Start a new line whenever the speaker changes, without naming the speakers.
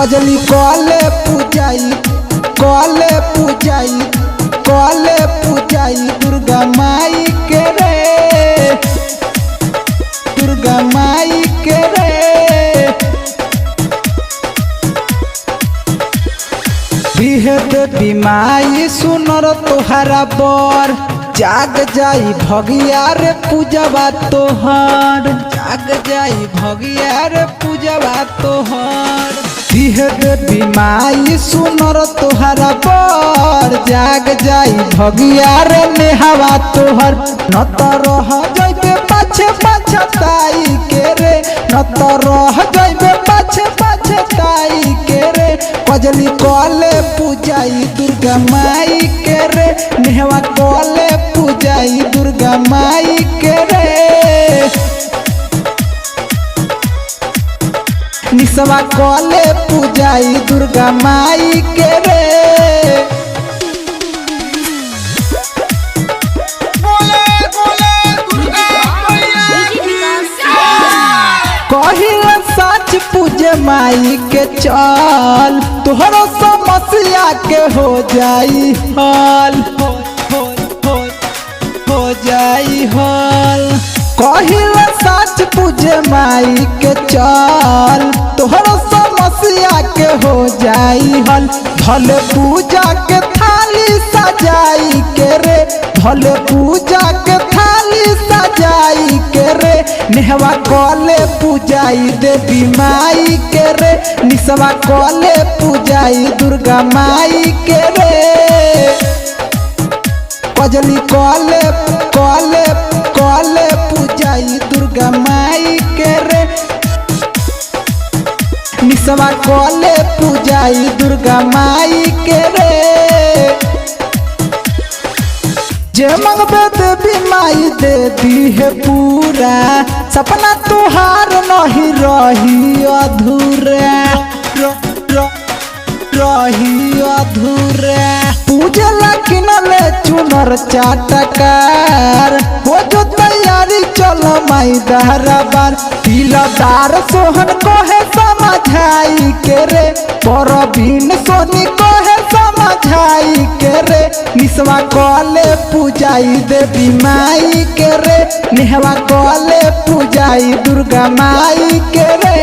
कजली कले पूजाई कले पूजाई कले पूजाई दुर्गा माई के रे दुर्गा माई के रे। बिहद बीमाई सुनर तोहरा बर जाग जाई भगिया रे पूजवा तोहर जाग जाई भगिया रे पूजवा तोहर। बिहद बीमाई सुनर तोहरा बर जाग जाई भगिया रे नेहवा तोहर। न तो रह जइबे पाछे पछताई के रे न तो रह जइबे पाछे पछताई के रे। कजली कले पूजाई दुर्गा माई के रे नेहवा कले पूजाई दुर्गा माई के रे। निसवा कले पूजाई दुर्गा माई के रे। कहिला सच पूजे माई के चल तोहरो समस्या के हो जाई हल हो जाई हल। कहिला सच पूजे माई के चल तोहरो समस्या के हो जाई हल। भले पूजा के थाली सजाई के रे भले पूजा के थाली सजाई के रे। नेहवा कले पूजाई देवी माई के रे निसवा कले पूजाई दुर्गा माई के रे। कजली कले कले कले पूजाई दुर्गा माई के रे निसवा कले पूजाई दुर्गा माई के रे। जे मंगबे देवी माई दे दी है पूरा सपना तुहार नहीं रही अधूरा रही अधूरा। पूजे लकिन ले चुनर चाटकार हो जो तैयारी चलो माई दहराबार। तिलदार सोहन कहे समझाई के रे परवीन सोनी कहे समझाई के रे। निसवा कले पूजाई देवी माई के रे नेहवा कले पूजाई दुर्गा माई के रे।